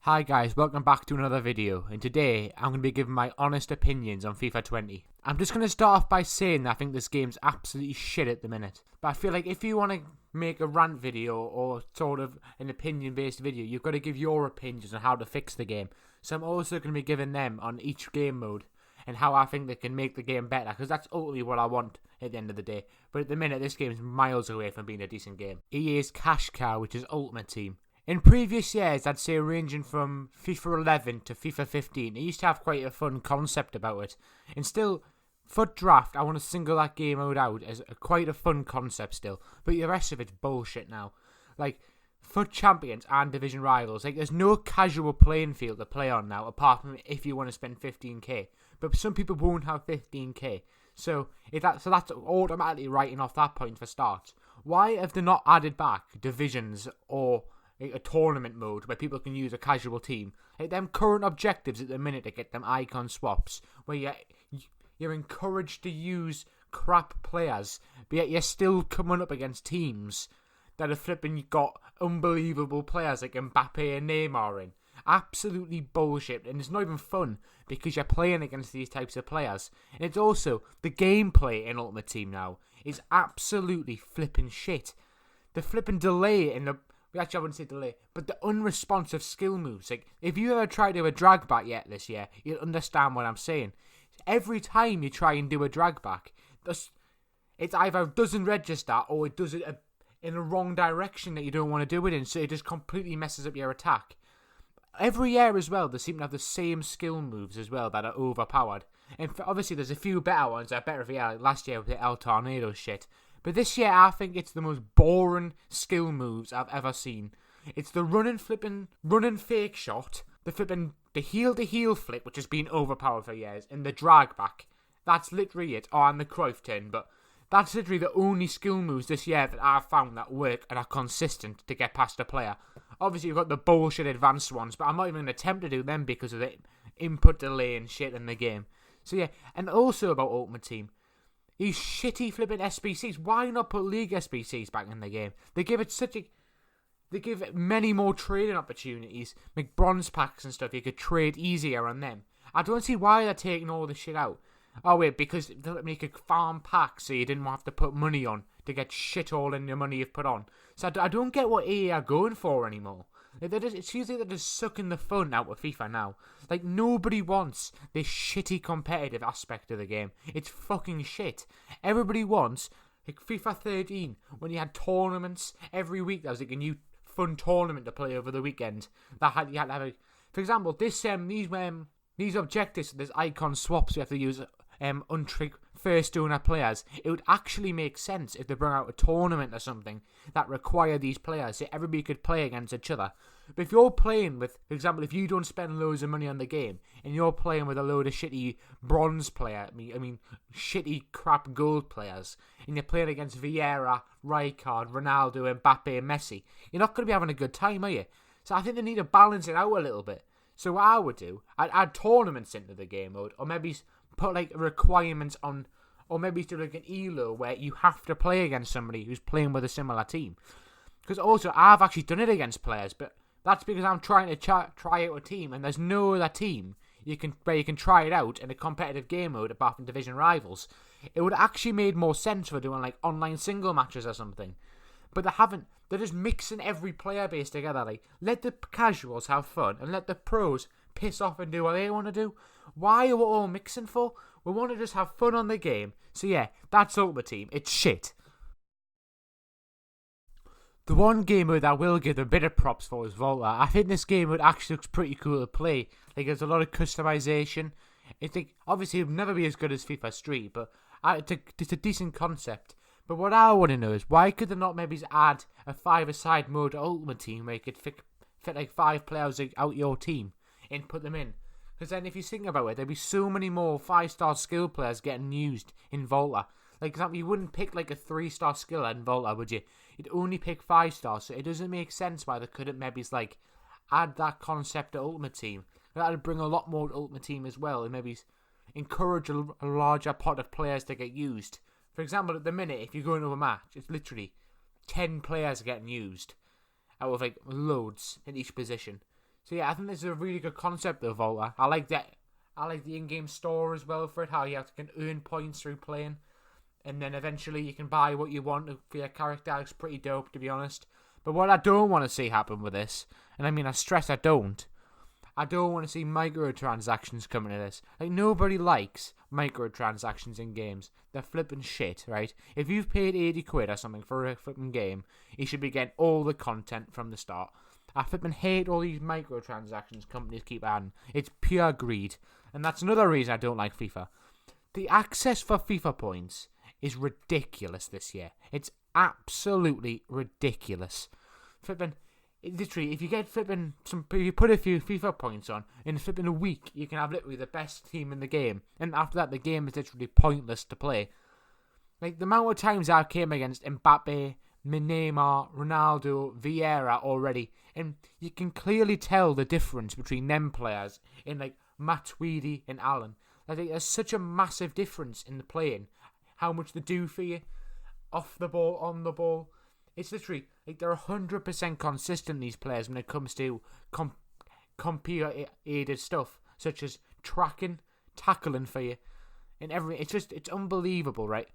Hi guys, welcome back to another video, and today I'm going to be giving my honest opinions on FIFA 20. I'm just going to start off by saying that I think this game's absolutely shit at the minute, but I feel like if you want to make a rant video or sort of an opinion based video, you've got to give your opinions on how to fix the game. So I'm also going to be giving them on each game mode and how I think they can make the game better, because that's ultimately what I want at the end of the day. But at the minute, this game's miles away from being a decent game. EA's cash cow, which is Ultimate Team. In previous years, I'd say ranging from FIFA 11 to FIFA 15, it used to have quite a fun concept about it. And still, FUT Draft, I want to single that game out as quite a fun concept still. But the rest of it's bullshit now. Like, FUT Champions and Division Rivals, like, there's no casual playing field to play on now, apart from if you want to spend 15k. But some people won't have 15k. So that's automatically writing off that point for starts. Why have they not added back divisions or a tournament mode where people can use a casual team? Like, them current objectives at the minute to get them icon swaps, where you're encouraged to use crap players, but yet you're still coming up against teams that are flipping got unbelievable players like Mbappe and Neymar in. Absolutely bullshit, and it's not even fun because you're playing against these types of players. And it's also, the gameplay in Ultimate Team now is absolutely flipping shit. The flipping delay in the... Actually, I wouldn't say delay, but the unresponsive skill moves. Like, if you ever tried to do a drag back yet this year, you'll understand what I'm saying. Every time you try and do a drag back, it either doesn't register or it does it in the wrong direction that you don't want to do it in, so it just completely messes up your attack. Every year as well, they seem to have the same skill moves as well that are overpowered. And obviously, there's a few better ones that are better for you. Like last year with the El Tornado shit. But this year, I think it's the most boring skill moves I've ever seen. It's the running fake shot, the heel-to-heel flick, which has been overpowered for years, and the drag back. That's literally it. Oh, and the Cruyff turn, but that's literally the only skill moves this year that I've found that work and are consistent to get past a player. Obviously, you've got the bullshit advanced ones, but I'm not even going to attempt to do them because of the input delay and shit in the game. So yeah, and also about Ultimate Team. These shitty flipping SBCs. Why not put League SBCs back in the game? They give it many more trading opportunities. Make bronze packs and stuff. You could trade easier on them. I don't see why they're taking all this shit out. Oh wait, because you could farm packs so you didn't have to put money on to get shit all in the money you've put on. So I don't get what EA are going for anymore. It seems like they're just sucking the fun out of FIFA now. Like, nobody wants this shitty competitive aspect of the game. It's fucking shit. Everybody wants, like FIFA 13, when you had tournaments every week. There was like a new fun tournament to play over the weekend. You had to have for example, these objectives, there's icon swaps. You have to use first owner players. It would actually make sense if they bring out a tournament or something that require these players so everybody could play against each other. But if you're playing with, for example, if you don't spend loads of money on the game and you're playing with a load of shitty bronze player, I mean shitty crap gold players, and you're playing against Vieira, Rijkaard, Ronaldo, Mbappe and Messi, you're not going to be having a good time, are you? So I think they need to balance it out a little bit. So what I would do, I'd add tournaments into the game mode, or maybe put like requirements on, or maybe do like an ELO where you have to play against somebody who's playing with a similar team. Because also, I've actually done it against players, but that's because I'm trying to try out a team, and there's no other team where you can try it out in a competitive game mode apart from Division Rivals. It would actually made more sense for doing like online single matches or something. But they haven't. They're just mixing every player base together. Like, let the casuals have fun and let the pros piss off and do what they want to do. Why are we all mixing for? We want to just have fun on the game. So yeah, that's Ultimate Team. It's shit. The one game mode I will give a bit of props for is Volta. I think this game mode actually looks pretty cool to play. Like, there's a lot of customization. It's like, obviously it'll never be as good as FIFA Street, but it's a decent concept. But what I want to know is, why could they not maybe add a 5-a-side mode to Ultimate Team where you could fit like 5 players out your team and put them in? Because then if you think about it, there'd be so many more 5-star skill players getting used in Volta. Like, for example, you wouldn't pick like a 3-star skiller in Volta, would you? You'd only pick 5 stars, so it doesn't make sense why they couldn't maybe like add that concept to Ultimate Team. That would bring a lot more to Ultimate Team as well, and maybe encourage a larger pot of players to get used. For example, at the minute, if you go into a match, it's literally 10 players getting used out of like loads in each position. So yeah, I think this is a really good concept though, Volta. I like that. I like the in-game store as well for it, how you can earn points through playing. And then eventually you can buy what you want for your character. It's pretty dope, to be honest. But what I don't want to see happen with this, and I mean I stress I don't want to see microtransactions coming to this. Like, nobody likes microtransactions in games. They're flipping shit, right? If you've paid 80 quid or something for a flipping game, you should be getting all the content from the start. I flipping hate all these microtransactions companies keep adding. It's pure greed. And that's another reason I don't like FIFA. The access for FIFA points is ridiculous this year. It's absolutely ridiculous. Flipping, literally, if you get if you put a few FIFA points on, in flipping a week, you can have literally the best team in the game. And after that, the game is literally pointless to play. Like, the amount of times I came against Mbappe, Neymar, Ronaldo, Vieira already, and you can clearly tell the difference between them players in, like, Matuidi and Allen. I think there's such a massive difference in the playing, how much they do for you, off the ball, on the ball. It's literally, like, they're 100% consistent, these players, when it comes to computer-aided stuff, such as tracking, tackling for you, and everything. It's unbelievable, right?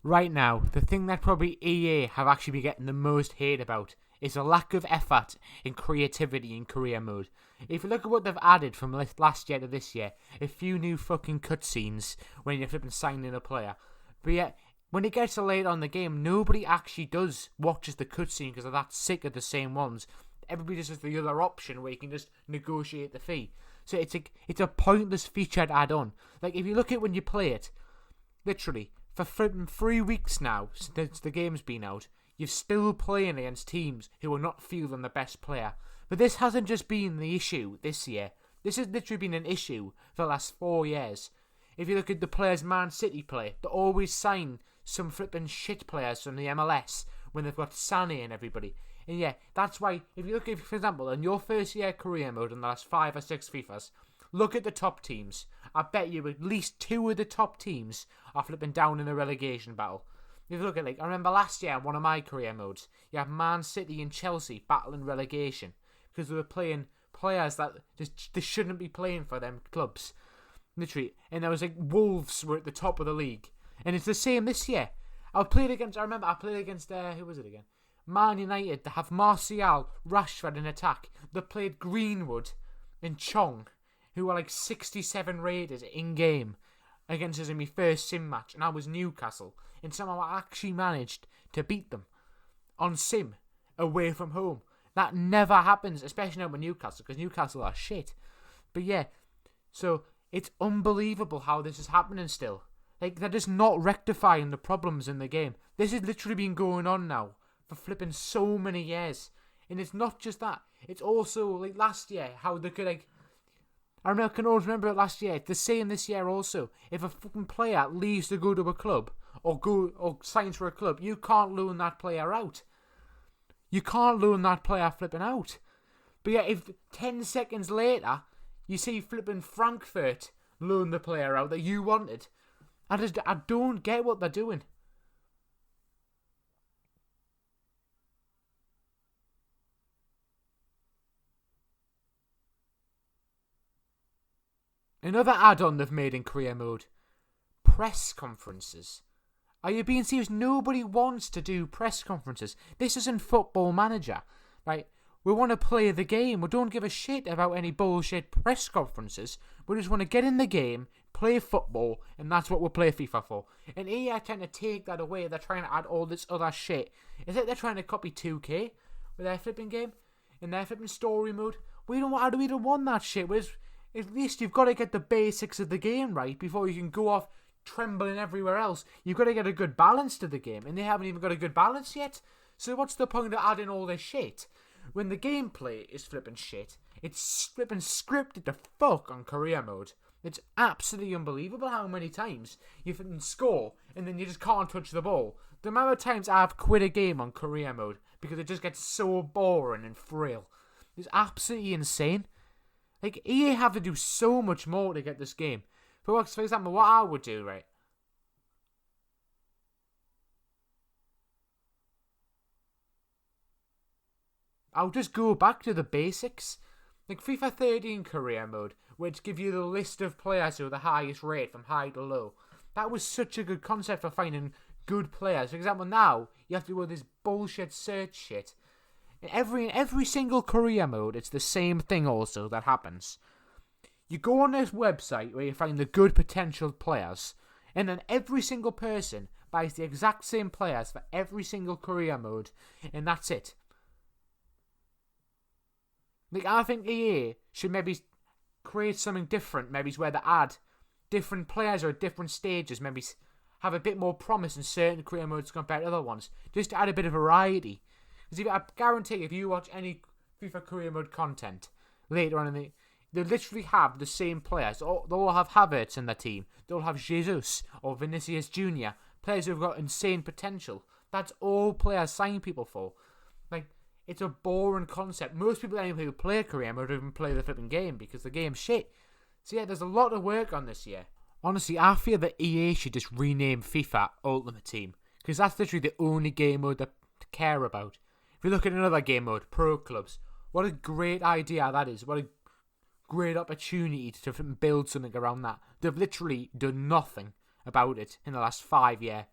Right now, the thing that probably EA have actually been getting the most hate about is a lack of effort and creativity in career mode. If you look at what they've added from last year to this year, a few new fucking cutscenes when you're flipping signing a player. But yet, when it gets to late on the game, nobody actually watches the cutscene because they're that sick of the same ones. Everybody just has the other option where you can just negotiate the fee. So it's a pointless featured add-on. Like, if you look at when you play it, literally, for 3 weeks now, since the game's been out, you're still playing against teams who are not fielding the best player. But this hasn't just been the issue this year. This has literally been an issue for the last 4 years. If you look at the players Man City play, they always sign some flipping shit players from the MLS when they've got Sané and everybody. And yeah, that's why, if you look at, for example, in your first year career mode in the last 5 or 6 FIFAs, look at the top teams. I bet you at least 2 of the top teams are flipping down in a relegation battle. If you look at, like, I remember last year in one of my career modes, you had Man City and Chelsea battling relegation because they were playing players that they shouldn't be playing for them clubs. Literally. And there was, like, Wolves were at the top of the league. And it's the same this year. I played against who was it again? Man United. They have Martial, Rashford in attack. They played Greenwood and Chong, who were like 67 rated in-game against us in my first sim match. And I was Newcastle. And somehow I actually managed to beat them on sim, away from home. That never happens, especially not with Newcastle, because Newcastle are shit. But yeah, so it's unbelievable how this is happening still. Like, they're just not rectifying the problems in the game. This has literally been going on now for flipping so many years. And it's not just that. It's also, like, last year, how they could, like, I can always remember it last year. It's the same this year also. If a fucking player leaves to go to a club, or signs for a club, you can't loan that player out. You can't loan that player flipping out. But yeah, if 10 seconds later, you see flipping Frankfurt loan the player out that you wanted, I don't get what they're doing. Another add-on they've made in career mode, press conferences. Are you being serious? Nobody wants to do press conferences. This isn't Football Manager, right? We want to play the game. We don't give a shit about any bullshit press conferences. We just want to get in the game, play football, and that's what we play FIFA for. And EA are trying to take that away. They're trying to add all this other shit. It's like they're trying to copy 2K with their flipping game, in their flipping story mode. We don't want that shit. At least you've got to get the basics of the game right before you can go off trembling everywhere else. You've got to get a good balance to the game, and they haven't even got a good balance yet. So what's the point of adding all this shit when the gameplay is flipping shit? It's flipping scripted to fuck on career mode. It's absolutely unbelievable how many times you flipping score and then you just can't touch the ball. The amount of times I've quit a game on career mode because it just gets so boring and frail. It's absolutely insane. Like, EA have to do so much more to get this game. For example, what I would do, right? I'll just go back to the basics. Like FIFA 13 career mode, which give you the list of players who are the highest rate from high to low. That was such a good concept for finding good players. For example, now you have to do this bullshit search shit. In every single career mode, it's the same thing also that happens. You go on this website where you find the good potential players, and then every single person buys the exact same players for every single career mode, and that's it. Like, I think EA should maybe create something different, maybe where they add different players or at different stages, maybe have a bit more promise in certain career modes compared to other ones, just to add a bit of variety. Because I guarantee if you watch any FIFA career mode content later on they'll literally have the same players. They'll all have Havertz in their team. They'll have Jesus or Vinicius Jr., players who've got insane potential. That's all players sign people for. Like, it's a boring concept. Most people anyway who play career mode don't even play the flipping game because the game's shit. So yeah, there's a lot of work on this year. Honestly, I feel that EA should just rename FIFA Ultimate Team, because that's literally the only game mode they care about. If you look at another game mode, Pro Clubs, what a great idea that is. What a great opportunity to build something around that. They've literally done nothing about it in the last 5 years.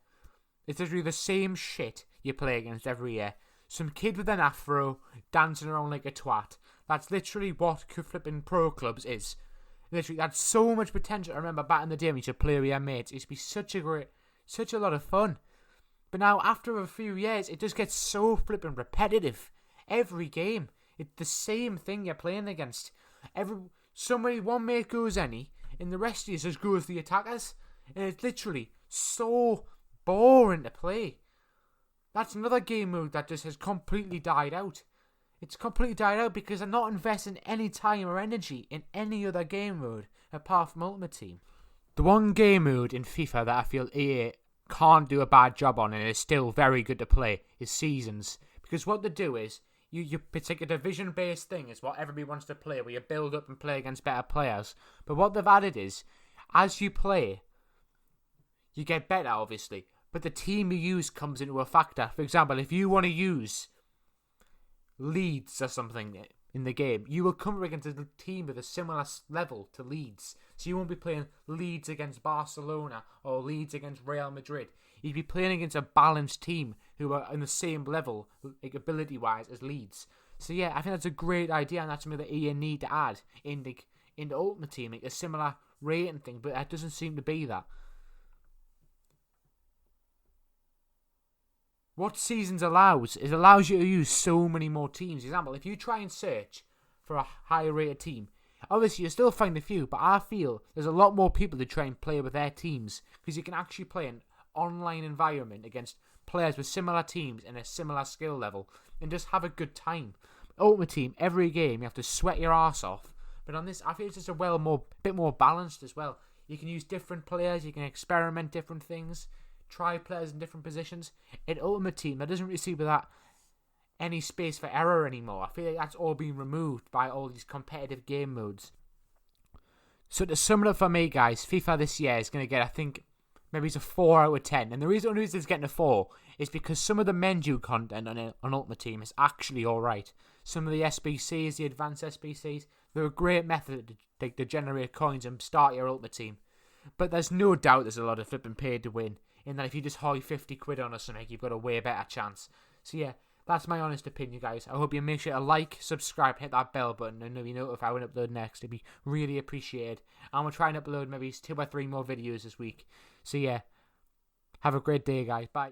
It's literally the same shit you play against every year. Some kid with an afro dancing around like a twat. That's literally what flipping Pro Clubs is. Literally, that's so much potential. I remember back in the day when you should play with your mates. It used to be such a lot of fun. But now, after a few years, it just gets so flipping repetitive. Every game, it's the same thing you're playing against. One mate goes any, and the rest of you just go as the attackers. And it's literally so boring to play. That's another game mode that just has completely died out. It's completely died out because they're not investing any time or energy in any other game mode apart from Ultimate Team. The one game mode in FIFA that I feel EA can't do a bad job on and is still very good to play is Seasons. Because what they do is, it's like a division-based thing. It's what everybody wants to play, where you build up and play against better players. But what they've added is, as you play, you get better, obviously. But the team you use comes into a factor. For example, if you want to use Leeds or something in the game, you will come against a team with a similar level to Leeds. So you won't be playing Leeds against Barcelona or Leeds against Real Madrid. You'd be playing against a balanced team who are on the same level, like ability-wise, as Leeds. So yeah, I think that's a great idea, and that's something that EA need to add in the Ultimate Team, like a similar rating thing. But that doesn't seem to be that. What Seasons allows is you to use so many more teams. For example, if you try and search for a higher rated team, obviously you'll still find a few, but I feel there's a lot more people to try and play with their teams because you can actually play an online environment against players with similar teams and a similar skill level and just have a good time. Ultimate Team, every game you have to sweat your arse off, but on this I feel it's just bit more balanced as well. You can use different players, you can experiment different things, try players in different positions. In Ultimate Team, there doesn't really seem that any space for error anymore. I feel like that's all been removed by all these competitive game modes. So to sum it up for me, guys, FIFA this year is going to get, I think, maybe it's a 4 out of 10. And the only reason it's getting a 4 is because some of the menu content on Ultimate Team is actually alright. Some of the SBCs, the advanced SBCs, they're a great method to generate coins and start your Ultimate Team. But there's no doubt there's a lot of flipping paid to win. In that if you just hoy 50 quid on or something, you've got a way better chance. So yeah, that's my honest opinion, guys. I hope you make sure to like, subscribe, hit that bell button, and be notified when I upload next. It'd be really appreciated. I'm going to try and upload maybe 2 or 3 more videos this week. So yeah, have a great day, guys. Bye.